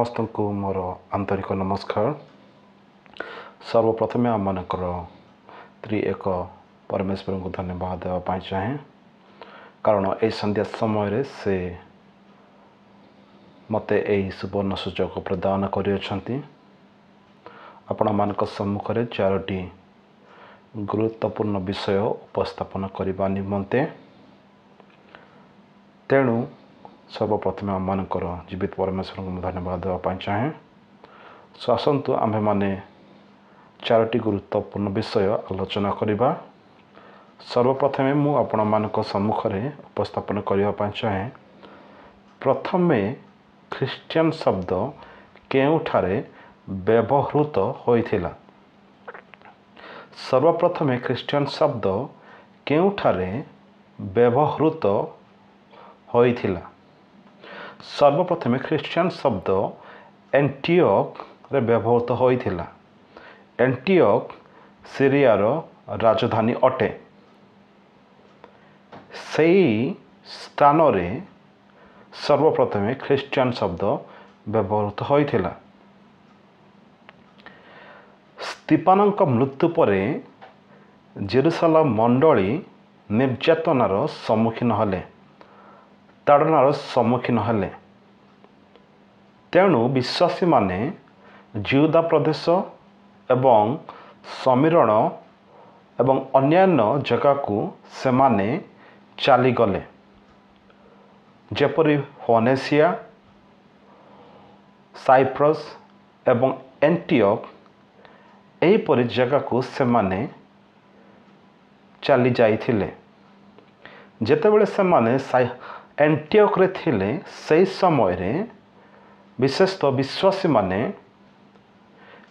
समस्त को मोर आंतरिक नमस्कार। सर्वप्रथमे आम मनकर त्रिएक परमेश्वर को धन्यवाद देवाई चाहे, कारण ये संध्या समय से मते यही सुवर्ण सुजोग प्रदान कर आपण सम्मुख में चारोटी गुरुत्वपूर्ण विषय उपस्थापन करने निमंते। तेणु सर्वप्रथमे आम मनकर जीवित परमेश्वर को धन्यवाद देवाई चाहे। सो आसतु आम्भे माने चारोटी गुरुत्वपूर्ण विषय आलोचना करिबा। सर्वप्रथमे मु आपण मानक सम्मुख में उपस्थापन करने चाहे। प्रथमे ख्रिस्टियन शब्द केउठारे व्यवहृत होइथिला। सर्वप्रथमे ख्रिस्टियन शब्द केउठारे व्यवहृत होइथिला। सर्वप्रथमे ख्रिस्टियन शब्द एंटियोक रे व्यवहृत होइथिला। एंटियोक सीरियार राजधानी अटे। सेई स्थान रे सर्वप्रथमे ख्रिस्टियन शब्द व्यवहृत होइथिला। स्तिफानक मृत्यु परे जेरुसालेम मंडली निर्यातनार सम्मुखीन हले, ताड़नार सम्मुखीन हले। तेणु विश्वासी माने जिहुदा प्रदेश एवं समीरण एवं अन्यान्य जगह को सेमाने चली गले, जेपरी फोनेसिया, साइप्रस एवं एंटियोक एहीपरि जगह को सेमाने चली जाइथिले। जेतेबेले सेमाने एंटियोक रे थिले, सही समय रे विशेषतः विश्वासी माने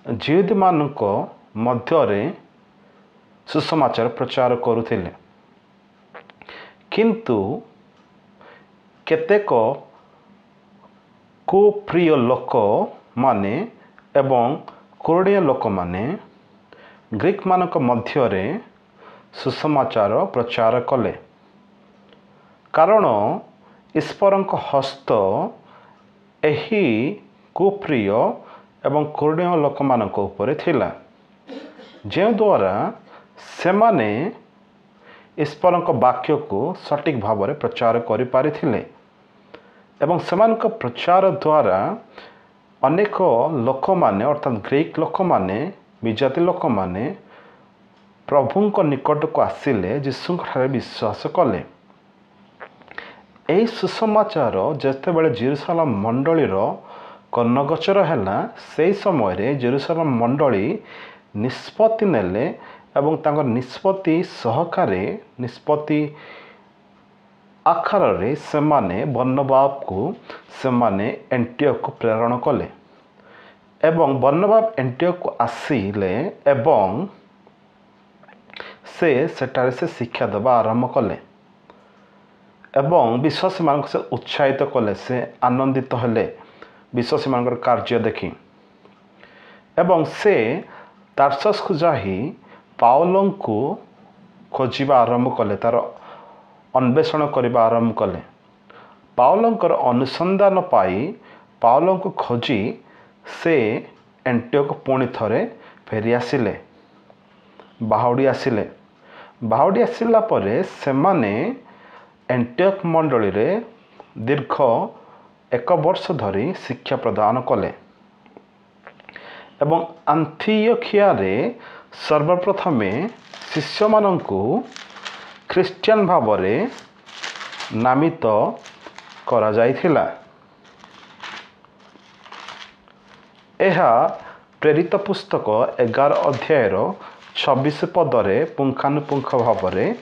जिहुदी मानक मध्यरे सुसमाचार प्रचार करुथिले। किंतु केतेक कुप्रिय लोक माने एवं कुरणीय लोक माने ग्रीक मानक मध्यरे सुसमाचार प्रचार कले, कारण ईश्वरक हस्त एही कुप्रिय एवं कुरणीय लोक मानक उपरे थिला, जे द्वारा सेमाने ईश्वरक वाक्य को सटीक भाव में प्रचार करि पारिथिले। एवं सेमानक प्रचार द्वारा अनेक लोक माने अर्थात ग्रीक लोक माने, विजाति लोक माने प्रभुंक निकट को आसिले, जीशुंक ठारे विश्वास कले। एही सुसमाचार जेतेबेले जेरुसालेम मंडलीर कर्णगोचर हैला, से समय रे जेरुसालेम मंडली निष्पत्ति नेले एवं तांकर निष्पत्ति सहकारे निष्पत्ति आकार रे सेमाने बर्नबाब को सेमाने एंटियोक को प्रेरण कले। एवं बर्नबाब एंटियोक को आसिले एवं से सेठारे से शिक्षा देवा आरंभ कले एवं विश्वासी मान से उत्साहित कले। से आनंदित हेले विश्वासी मान कार्य देखी एवं से तार्सस को जाही पाउलों को खोजिबा आरंभ कले, तार अन्वेषण करबा आरंभ कले। पाउलोंकर अनुसंधान पाई पाउलों को खोजी से एंटियोक पुणी थरे फेरी आसिले, बाहुडी आसिले। बाहुडी आसिला परे सेमाने एंटियोक मंडली रे दीर्घ 1 वर्ष धरी शिक्षा प्रदान कले एवं आंथियोखिया रे सर्वप्रथमे शिष्य मानंकु ख्रिस्टियन भाव में नामित करा जाइथिला। एहा प्रेरित पुस्तक 11 अध्यायर 26 पदरे पुंखानुपुंख भाव में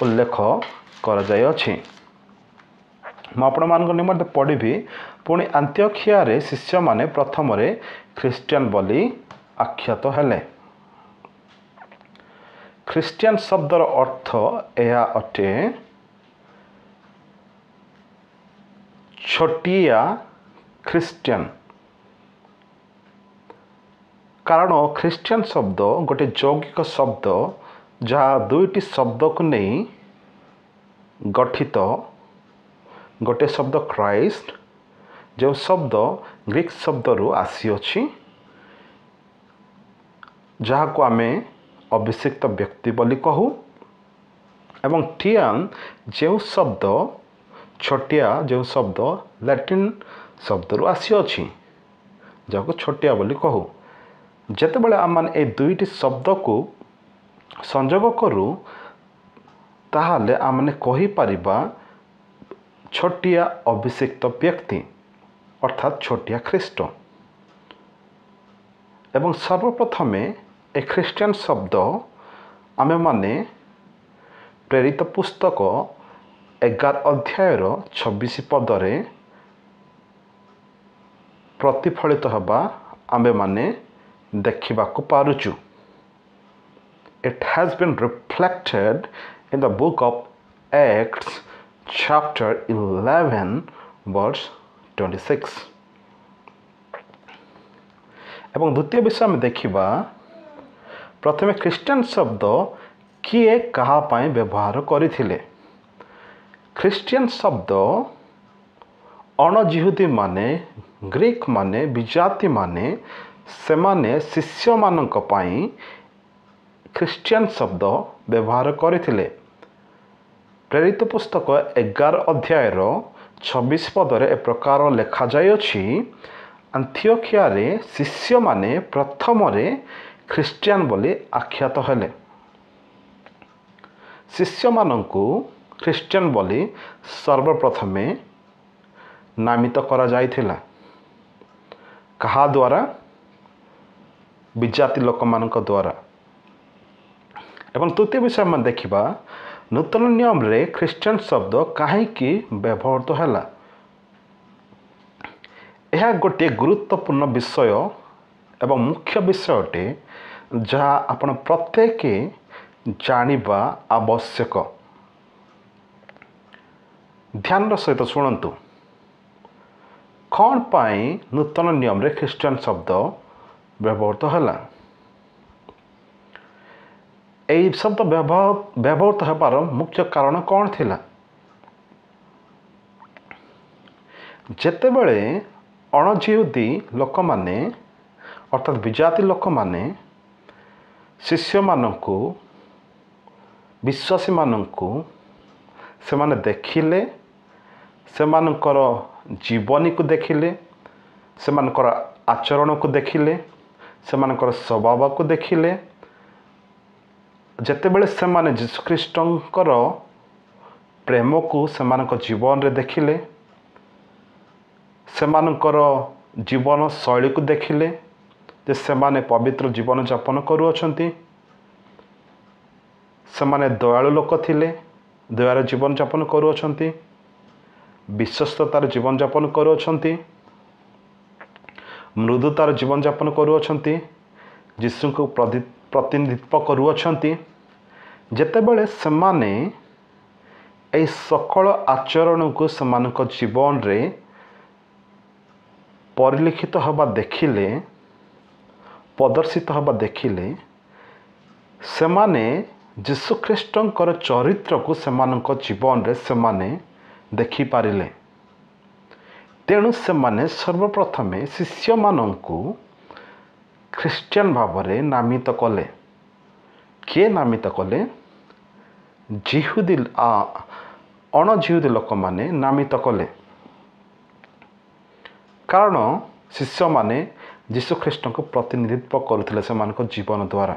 उल्लेख करा जाय अछि। मैं आपण मान निमंते पढ़ी। पुणी आंतियोखिया रे शिष्य माने प्रथम रे ख्रिस्टियन बोली आख्यात हेले। ख्रिस्टियन शब्दर अर्थ यह अटे छोटिया ख्रिस्टियन। कारण ख्रिस्टियन शब्द गोटे यौगिक शब्द जहाँ दुईटी शब्द को नहीं गठित। गोटे शब्द क्राइस्ट ଯେଉଁ ଶବ୍ଦ ଗ୍ରୀକ୍ ଶବ୍ଦରୁ ଆସିଅଛି, ଯାହାକୁ ଆମେ ଅଭିଷିକ୍ତ ବ୍ୟକ୍ତି ବୋଲି କହୁ, ଏବଂ ଟିଆନ୍ ଯେଉଁ ଶବ୍ଦ ଛୋଟିଆ, ଯେଉଁ ଶବ୍ଦ ଲାଟିନ୍ ଶବ୍ଦରୁ ଆସିଅଛି, ଯାହାକୁ ଛୋଟିଆ ବୋଲି କହୁ। ଯେତେବେଳେ ଆମେ ଏ ଦୁଇଟି ଶବ୍ଦକୁ ସଂଯୋଗ କରୁ, ତାହେଲେ ଆମେ କହିପାରିବା ଛୋଟିଆ ଅଭିଷିକ୍ତ ବ୍ୟକ୍ତି, ଅର୍ଥାତ୍ ଛୋଟିଆ ଖ୍ରୀଷ୍ଟ। ଏବଂ ସର୍ବପ୍ରଥମେ ଏ ଖ୍ରୀଷ୍ଟିଆନ ଶବ୍ଦ ଆମେମାନେ ପ୍ରେରିତ ପୁସ୍ତକ 11 ଅଧ୍ୟାୟର 26 ପଦରେ ପ୍ରତିଫଳିତ ହେବା ଆମେମାନେ ଦେଖିବାକୁ ପାରୁଛୁ। It has been reflected in the book of Acts chapter 11 verse 26. ଏବଂ ଦ୍ୱିତୀୟ ବିଷୟ ଆମେ ଦେଖିବା, ପ୍ରଥମେ ଖ୍ରୀଷ୍ଟିଆନ ଶବ୍ଦ କିଏ କାହା ପାଇଁ ବ୍ୟବହାର କରିଥିଲେ। ଖ୍ରୀଷ୍ଟିଆନ ଶବ୍ଦ ଅଣଜିହୁଦୀମାନେ, ଗ୍ରୀକ୍ ମାନେ, ବିଜାତିମାନେ, ସେମାନେ ଶିଷ୍ୟମାନଙ୍କ ପାଇଁ ଖ୍ରୀଷ୍ଟିଆନ ଶବ୍ଦ ବ୍ୟବହାର କରିଥିଲେ। ପ୍ରେରିତ ପୁସ୍ତକ 11 ଅଧ୍ୟାୟର 26 ପଦରେ ଏ ପ୍ରକାର ଲେଖାଯାଇଅଛି, ଆନ୍ତିଓଖିଆରେ ଶିଷ୍ୟମାନେ ପ୍ରଥମରେ ଖ୍ରୀଷ୍ଟିଆନ ବୋଲି ଆଖ୍ୟାତ ହେଲେ। ଶିଷ୍ୟମାନଙ୍କୁ ଖ୍ରୀଷ୍ଟିଆନ ବୋଲି ସର୍ବପ୍ରଥମେ ନାମିତ କରାଯାଇଥିଲା। କାହା ଦ୍ୱାରା? ବିଜାତି ଲୋକମାନଙ୍କ ଦ୍ୱାରା। ଏବଂ ତୃତୀୟ ବିଷୟ ଆମେ ଦେଖିବା, ନୂତନ ନିୟମରେ ଖ୍ରୀଷ୍ଟିଆନ ଶବ୍ଦ କାହିଁକି ବ୍ୟବହୃତ ହେଲା। ଏହା ଗୋଟିଏ ଗୁରୁତ୍ୱପୂର୍ଣ୍ଣ ବିଷୟ ଏବଂ ମୁଖ୍ୟ ବିଷୟ ଅଟେ, ଯାହା ଆପଣ ପ୍ରତ୍ୟେକ ଜାଣିବା ଆବଶ୍ୟକ। ଧ୍ୟାନର ସହିତ ଶୁଣନ୍ତୁ, କ'ଣ ପାଇଁ ନୂତନ ନିୟମରେ ଖ୍ରୀଷ୍ଟିଆନ ଶବ୍ଦ ବ୍ୟବହୃତ ହେଲା। ଏହି ଶବ୍ଦ ବ୍ୟବହୃତ ହେବାର ମୁଖ୍ୟ କାରଣ କ'ଣ ଥିଲା? ଯେତେବେଳେ ଅଣଜିହୁଦୀ ଲୋକମାନେ, ଅର୍ଥାତ୍ ବିଜାତି ଲୋକମାନେ ଶିଷ୍ୟମାନଙ୍କୁ, ବିଶ୍ୱାସୀମାନଙ୍କୁ ସେମାନେ ଦେଖିଲେ, ସେମାନଙ୍କର ଜୀବନୀକୁ ଦେଖିଲେ, ସେମାନଙ୍କର ଆଚରଣକୁ ଦେଖିଲେ, ସେମାନଙ୍କର ସ୍ୱଭାବକୁ ଦେଖିଲେ, ଯେତେବେଳେ ସେମାନେ ଯୀଶୁଖ୍ରୀଷ୍ଟଙ୍କର ପ୍ରେମକୁ ସେମାନଙ୍କ ଜୀବନରେ ଦେଖିଲେ, ସେମାନଙ୍କର ଜୀବନ ଶୈଳୀକୁ ଦେଖିଲେ ଯେ ସେମାନେ ପବିତ୍ର ଜୀବନଯାପନ କରୁଅଛନ୍ତି, ସେମାନେ ଦୟାଳୁ ଲୋକ ଥିଲେ, ଦୟାର ଜୀବନଯାପନ କରୁଅଛନ୍ତି, ବିଶ୍ୱସ୍ତତାର ଜୀବନଯାପନ କରୁଅଛନ୍ତି, ମୃଦୁତାର ଜୀବନଯାପନ କରୁଅଛନ୍ତି, ଯୀଶୁଙ୍କୁ ପ୍ରତିନିଧିତ୍ୱ କରୁଅଛନ୍ତି। ଯେତେବେଳେ ସେମାନେ ଏହି ସକଳ ଆଚରଣକୁ ସେମାନଙ୍କ ଜୀବନରେ ପରିଲିଖିତ ହେବା ଦେଖିଲେ, ପ୍ରଦର୍ଶିତ ହେବା ଦେଖିଲେ, ସେମାନେ ଯୀଶୁଖ୍ରୀଷ୍ଟଙ୍କର ଚରିତ୍ରକୁ ସେମାନଙ୍କ ଜୀବନରେ ସେମାନେ ଦେଖିପାରିଲେ। ତେଣୁ ସେମାନେ ସର୍ବପ୍ରଥମେ ଶିଷ୍ୟମାନଙ୍କୁ ଖ୍ରୀଷ୍ଟିଆନ ଭାବରେ ନାମିତ କଲେ। କିଏ ନାମିତ କଲେ? ଅଣଜିହୁଦୀ ଲୋକମାନେ ନାମିତ କଲେ। କାରଣ ଶିଷ୍ୟମାନେ ଯୀଶୁଖ୍ରୀଷ୍ଟଙ୍କୁ ପ୍ରତିନିଧିତ୍ୱ କରୁଥିଲେ ସେମାନଙ୍କ ଜୀବନ ଦ୍ୱାରା।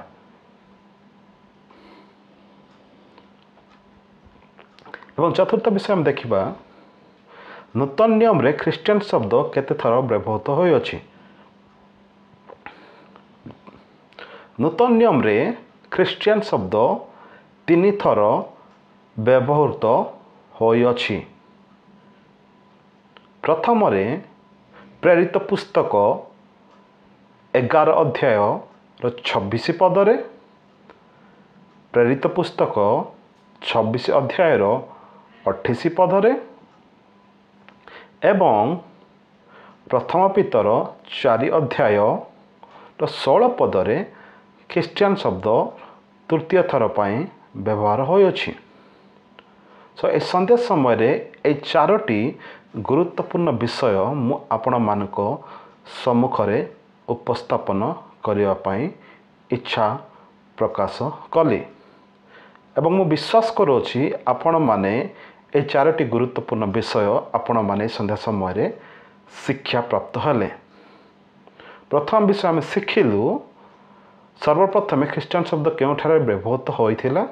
ଏବଂ ଚତୁର୍ଥ ବିଷୟ ଆମେ ଦେଖିବା, ନୂତନ ନିୟମରେ ଖ୍ରୀଷ୍ଟିଆନ ଶବ୍ଦ କେତେ ଥର ବ୍ୟବହୃତ ହୋଇଅଛି। ନୂତନ ନିୟମରେ ଖ୍ରୀଷ୍ଟିଆନ ଶବ୍ଦ 3 ଥର ବ୍ୟବହୃତ ହୋଇଅଛି। ପ୍ରଥମରେ ପ୍ରେରିତ ପୁସ୍ତକ 11 ଅଧ୍ୟାୟର 26 ପଦରେ, ପ୍ରେରିତ ପୁସ୍ତକ 26 ଅଧ୍ୟାୟର 28 ପଦରେ ଏବଂ ପ୍ରଥମ ପିତର 4 ଅଧ୍ୟାୟର 16 ପଦରେ ଖ୍ରୀଷ୍ଟିଆନ ଶବ୍ଦ ତୃତୀୟ ଥର ପାଇଁ ବ୍ୟବହାର ହୋଇଅଛି। ଏ ସନ୍ଧ୍ୟା ସମୟରେ ଏହି 4ଟି ଗୁରୁତ୍ୱପୂର୍ଣ୍ଣ ବିଷୟ ମୁଁ ଆପଣମାନଙ୍କ ସମ୍ମୁଖରେ ଉପସ୍ଥାପନ କରିବା ପାଇଁ ଇଚ୍ଛା ପ୍ରକାଶ କଲି ଏବଂ ମୁଁ ବିଶ୍ୱାସ କରୁଅଛି ଆପଣମାନେ ଏ 4ଟି ଗୁରୁତ୍ୱପୂର୍ଣ୍ଣ ବିଷୟ ଆପଣମାନେ ସନ୍ଧ୍ୟା ସମୟରେ ଶିକ୍ଷା ପ୍ରାପ୍ତ ହେଲେ। ପ୍ରଥମ ବିଷୟ ଆମେ ଶିଖିଲୁ ସର୍ବପ୍ରଥମେ ଖ୍ରୀଷ୍ଟିଆନ ଶବ୍ଦ କେଉଁଠାରେ ବ୍ୟବହୃତ ହୋଇଥିଲା।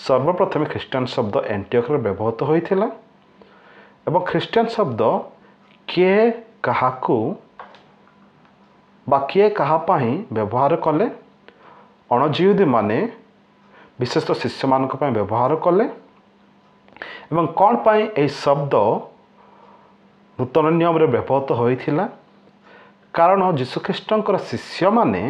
ସର୍ବପ୍ରଥମେ ଖ୍ରୀଷ୍ଟିଆନ ଶବ୍ଦ ଏଣ୍ଟିଓକରେ ବ୍ୟବହୃତ ହୋଇଥିଲା ଏବଂ ଖ୍ରୀଷ୍ଟିଆନ ଶବ୍ଦ କିଏ କାହାକୁ ବା କିଏ କାହା ପାଇଁ ବ୍ୟବହାର କଲେ। ଅଣଜିହୁଦୀମାନେ ବିଶେଷତଃ ଶିଷ୍ୟମାନଙ୍କ ପାଇଁ ବ୍ୟବହାର କଲେ ଏବଂ କ'ଣ ପାଇଁ ଏହି ଶବ୍ଦ ନୂତନ ନିୟମରେ ବ୍ୟବହୃତ ହୋଇଥିଲା। କାରଣ ଯୀଶୁଖ୍ରୀଷ୍ଟଙ୍କର ଶିଷ୍ୟମାନେ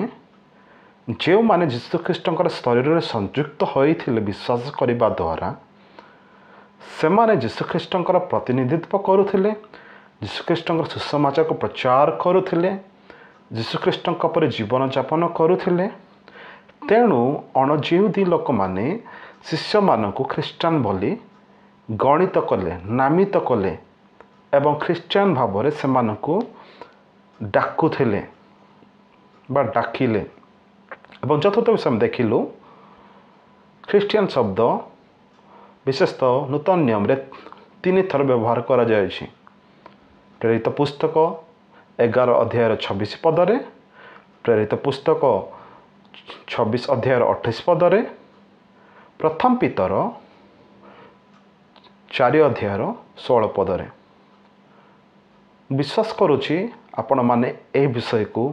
ଯେଉଁମାନେ ଯୀଶୁଖ୍ରୀଷ୍ଟଙ୍କର ଶରୀରରେ ସଂଯୁକ୍ତ ହୋଇଥିଲେ ବିଶ୍ୱାସ କରିବା ଦ୍ୱାରା ସେମାନେ ଯୀଶୁଖ୍ରୀଷ୍ଟଙ୍କର ପ୍ରତିନିଧିତ୍ୱ କରୁଥିଲେ, ଯୀଶୁଖ୍ରୀଷ୍ଟଙ୍କର ସୁସମାଚାରକୁ ପ୍ରଚାର କରୁଥିଲେ, ଯୀଶୁଖ୍ରୀଷ୍ଟଙ୍କ ପରି ଜୀବନଯାପନ କରୁଥିଲେ। ତେଣୁ ଅଣଜିହୁଦୀ ଲୋକମାନେ ଶିଷ୍ୟମାନଙ୍କୁ ଖ୍ରୀଷ୍ଟିଆନ ବୋଲି ଗଣିତ କଲେ, ନାମିତ କଲେ ଏବଂ ଖ୍ରୀଷ୍ଟିଆନ ଭାବରେ ସେମାନଙ୍କୁ ଡାକୁଥିଲେ ବା ଡାକିଲେ। ଏବଂ ଚତୁର୍ଥ ବିଷୟ ଆମେ ଦେଖିଲୁ ଖ୍ରୀଷ୍ଟିଆନ ଶବ୍ଦ ବିଶେଷତଃ ନୂତନ ନିୟମରେ 3 ଥର ବ୍ୟବହାର କରାଯାଇଛି। ପ୍ରେରିତ ପୁସ୍ତକ 11 ଅଧ୍ୟାୟର 26 ପଦରେ, ପ୍ରେରିତ ପୁସ୍ତକ 26 ଅଧ୍ୟାୟର 28 ପଦରେ, ପ୍ରଥମ ପିତର 4 ଅଧ୍ୟାୟର 16 ପଦରେ। ବିଶ୍ୱାସ କରୁଛି ଆପଣମାନେ ଏହି ବିଷୟକୁ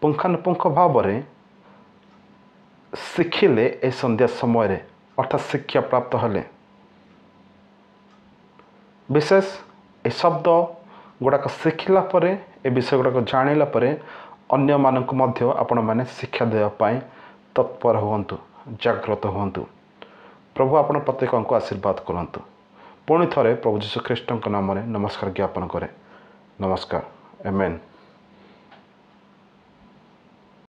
ପୁଙ୍ଖାନୁପୁଙ୍ଖ ଭାବରେ ଶିଖିଲେ ଏ ସନ୍ଧ୍ୟା ସମୟରେ ଅର୍ଥାତ୍ ଶିକ୍ଷା ପ୍ରାପ୍ତ ହେଲେ। ବିଶେଷ ଏ ଶବ୍ଦ ଗୁଡ଼ାକ ଶିଖିଲା ପରେ ଏ ବିଷୟ ଗୁଡ଼ାକ ଜାଣିଲା ପରେ ଅନ୍ୟମାନଙ୍କୁ ମଧ୍ୟ ଆପଣମାନେ ଶିକ୍ଷା ଦେବା ପାଇଁ ତତ୍ପର ହୁଅନ୍ତୁ, ଜାଗ୍ରତ ହୁଅନ୍ତୁ। ପ୍ରଭୁ ଆପଣ ପ୍ରତ୍ୟେକଙ୍କୁ ଆଶୀର୍ବାଦ କରନ୍ତୁ। ପୁଣି ଥରେ ପ୍ରଭୁ ଯୀଶୁଖ୍ରୀଷ୍ଟଙ୍କ ନାମରେ ନମସ୍କାର ଜ୍ଞାପନ କରେ। ନମସ୍କାର। ଆମେନ୍।